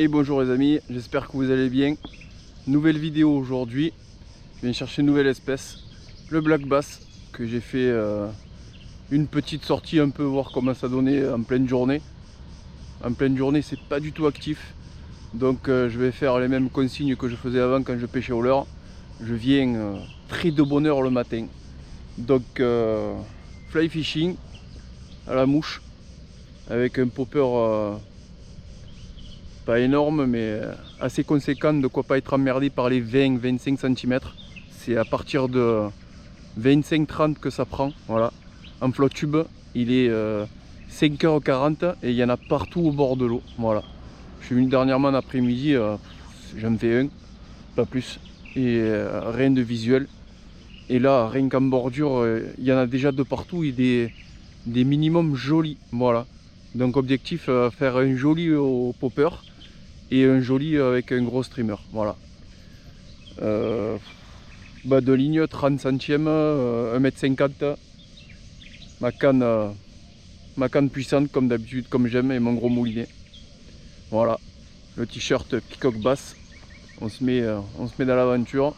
Et bonjour les amis, j'espère que vous allez bien. Nouvelle vidéo aujourd'hui. Je viens chercher une nouvelle espèce, le black bass, que j'ai fait une petite sortie un peu voir comment ça donnait en pleine journée. En pleine journée c'est pas du tout actif, donc je vais faire les mêmes consignes que je faisais avant quand je pêchais au leurre. Je viens très de bonne heure le matin, donc fly fishing à la mouche avec un popper pas énorme mais assez conséquent, de quoi pas être emmerdé par les 20-25 cm. C'est à partir de 25-30 que ça prend, voilà. En flotte tube, il est 5h40 et il y en a partout au bord de l'eau, voilà. Je suis venu dernièrement l'après-midi, j'en fais un, pas plus, et rien de visuel. Et là, rien qu'en bordure, il y en a déjà de partout et des minimums jolis, voilà. Donc objectif, faire un joli au popper et un joli avec un gros streamer, voilà. Bas de ligne, 30 centièmes, 1,50 m, ma canne puissante comme d'habitude, comme j'aime, et mon gros moulinet. Voilà, le t-shirt Peacock Bass, on se met dans l'aventure.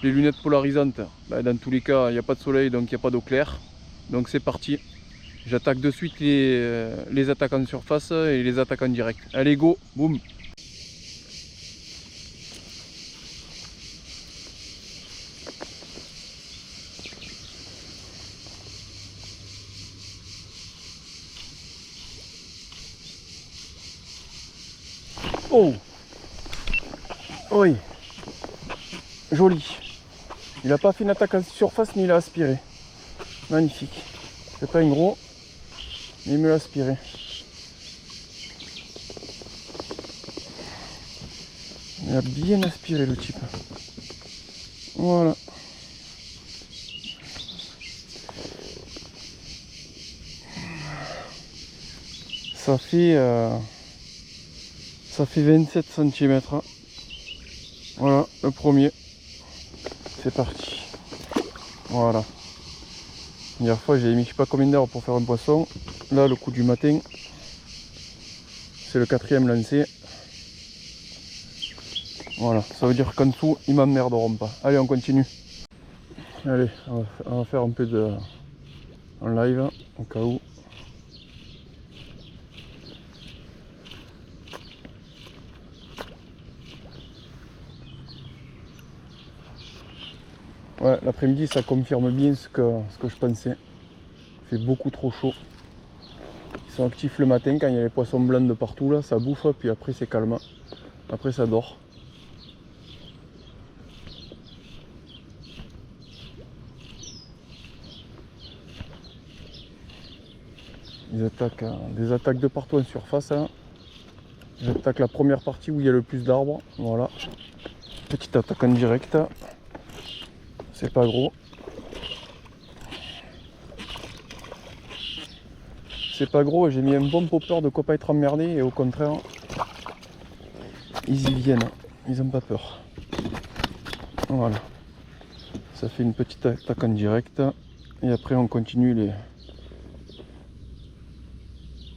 Les lunettes polarisantes, dans tous les cas il n'y a pas de soleil donc il n'y a pas d'eau claire, donc c'est parti. J'attaque de suite les attaques en surface et les attaques en direct. Allez go, boum. Oh, oui, joli. Il n'a pas fait une attaque en surface mais il a aspiré. Magnifique. C'est pas un gros, mais il me l'a aspiré. Il a bien aspiré le type. Voilà. Ça fait 27 cm. Voilà, le premier. C'est parti. Voilà. Hier fois j'ai mis je sais pas combien d'heures pour faire un poisson. Là le coup du matin. C'est le 4e lancé. Voilà, ça veut dire qu'en dessous ils m'emmerderont pas. Allez, on continue. Allez, on va faire un peu de en live au cas où. Ouais, l'après-midi ça confirme bien ce que je pensais. Il fait beaucoup trop chaud. Ils sont actifs le matin quand il y a les poissons blancs de partout là, ça bouffe, puis après c'est calme. Après ça dort. Ils attaquent des attaques de partout en surface. Hein. J'attaque la première partie où il y a le plus d'arbres. Voilà. Petite attaque en direct. C'est pas gros. C'est pas gros, j'ai mis un bon popper de quoi pas être emmerdé et au contraire, ils y viennent. Ils ont pas peur. Voilà. Ça fait une petite attaque en direct. Et après on continue les...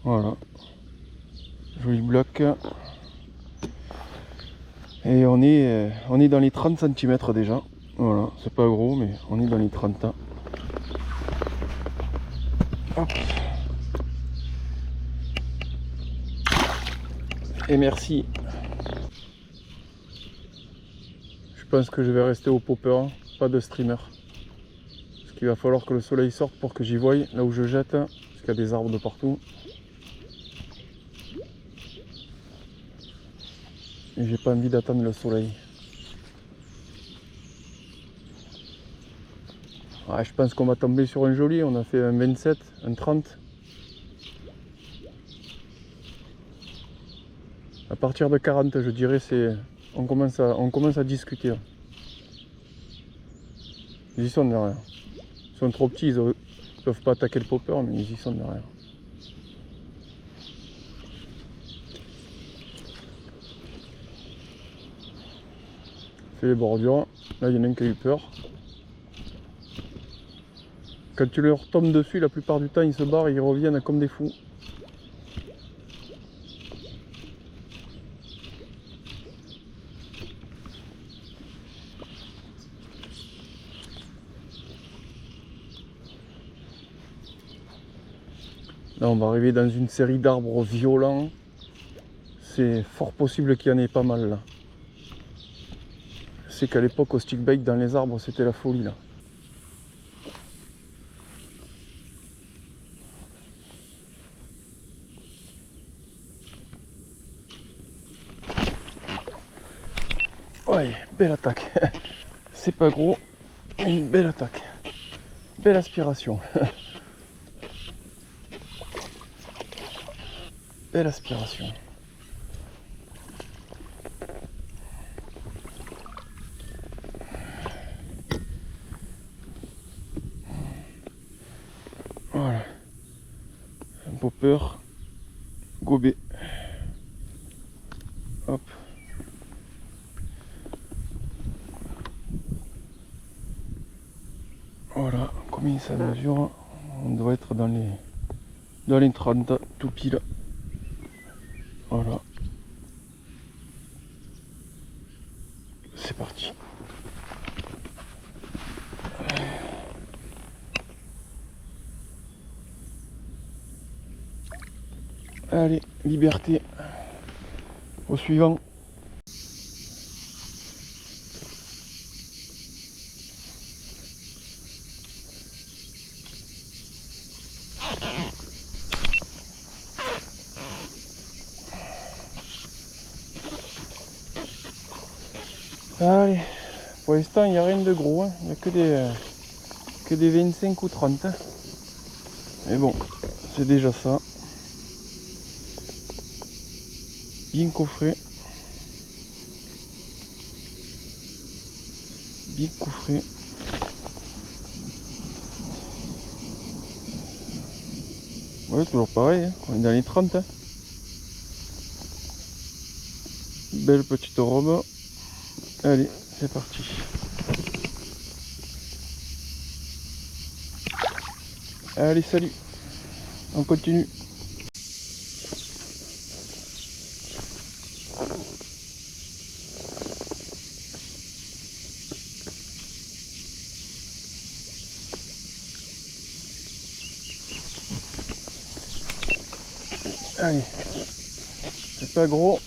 Voilà. Joli bloc. Et on est dans les 30 cm déjà. Voilà, c'est pas gros mais on est dans les 30. Hop. Et merci. Je pense que je vais rester au popper, pas de streamer. Parce qu'il va falloir que le soleil sorte pour que j'y voie là où je jette, parce qu'il y a des arbres de partout. Et j'ai pas envie d'attendre le soleil. Ouais, je pense qu'on va tomber sur un joli, on a fait un 27, un 30. À partir de 40 je dirais on commence à discuter. Ils y sont derrière. Ils sont trop petits, ils peuvent pas attaquer le popper mais ils y sont derrière. Fait les bordures, là il y en a un qui a eu peur. Quand tu leur tombes dessus, la plupart du temps ils se barrent et ils reviennent comme des fous. Là on va arriver dans une série d'arbres violents. C'est fort possible qu'il y en ait pas mal là. Je sais qu'à l'époque au stick bait dans les arbres c'était la folie là. Ouais, belle attaque. C'est pas gros, une belle attaque. Belle aspiration. Belle aspiration. Voilà. Un popper. Gobé. Hop. Voilà, combien ça mesure? On doit être dans les 30 tout pile. Voilà. C'est parti. Allez, liberté. Au suivant. Allez, pour l'instant il n'y a rien de gros, hein. Il n'y a que des 25 ou 30. Hein. Mais bon, c'est déjà ça. Bien coffré. Bien coffré. Ouais, toujours pareil, hein. On est dans les 30. Hein. Belle petite robe. Allez, c'est parti. Allez, salut. On continue. Allez. C'est pas gros.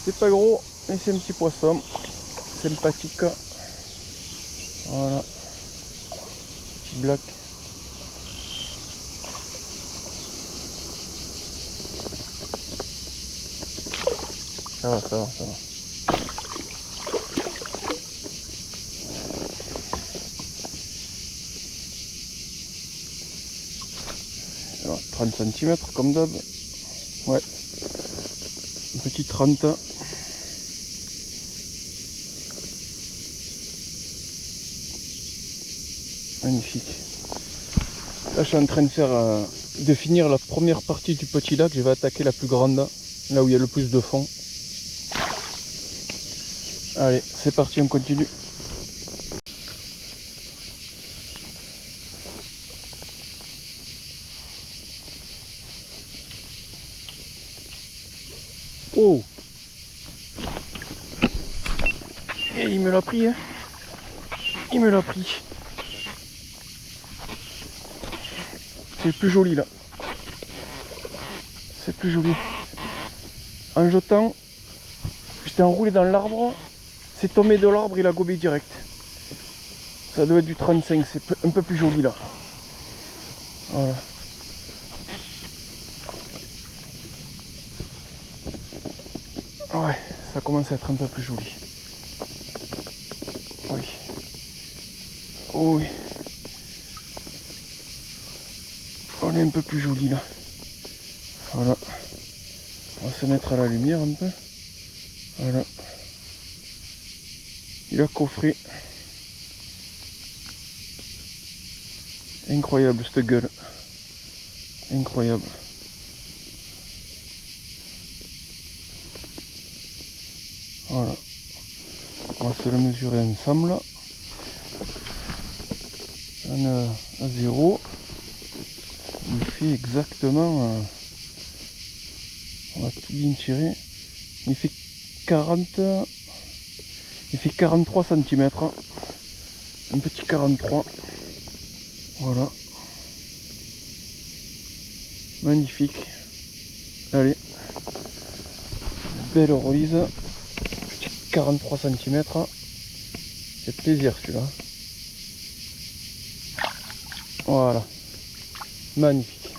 C'est pas gros, mais c'est un petit poisson. Sympathique. Voilà. Petit black. Ça va, ça va, ça va. Alors, 30 cm comme d'hab. Ouais. Un petit 30. Magnifique. Là je suis en train de finir la première partie du petit lac. Je vais attaquer la plus grande, là où il y a le plus de fond. Allez, c'est parti, on continue. Oh! Et il me l'a pris, hein. Il me l'a pris. C'est le plus joli là. C'est plus joli. En jetant, j'étais enroulé dans l'arbre. C'est tombé de l'arbre, il a gobé direct. Ça doit être du 35, c'est un peu plus joli là. Voilà. Ouais, ça commence à être un peu plus joli. Oui. Oh oui. On est un peu plus joli là. Voilà. On va se mettre à la lumière un peu. Voilà. Il a coffré. Incroyable cette gueule. Incroyable. Voilà. On va se le mesurer ensemble. On a à 0. Il fait exactement... on va tout bien tirer. Il fait 40... Il fait 43 cm. Un petit 43. Voilà. Magnifique. Allez. Belle release. Petit 43 cm. C'est plaisir celui-là. Voilà. Magnifique.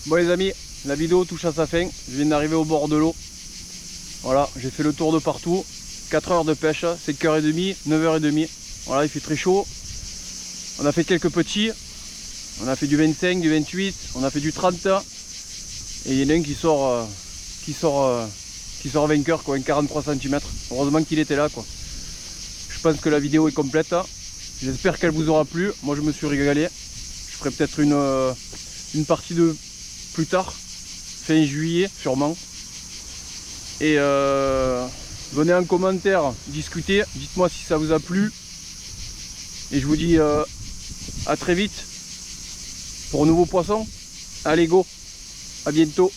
Bon les amis, la vidéo touche à sa fin. Je viens d'arriver au bord de l'eau. Voilà, j'ai fait le tour de partout. 4 heures de pêche, 5h30, 9h30. Voilà, il fait très chaud. On a fait quelques petits. On a fait du 25, du 28, on a fait du 30. Et il y en a un qui sort vainqueur, quoi, un 43 cm. Heureusement qu'il était là, quoi. Je pense que la vidéo est complète. J'espère qu'elle vous aura plu. Moi je me suis régalé. Je ferai peut-être une partie de plus tard, fin juillet sûrement. Et venez en commentaire, discutez, dites-moi si ça vous a plu. Et je vous dis à très vite pour un nouveau poisson. Allez go, à bientôt.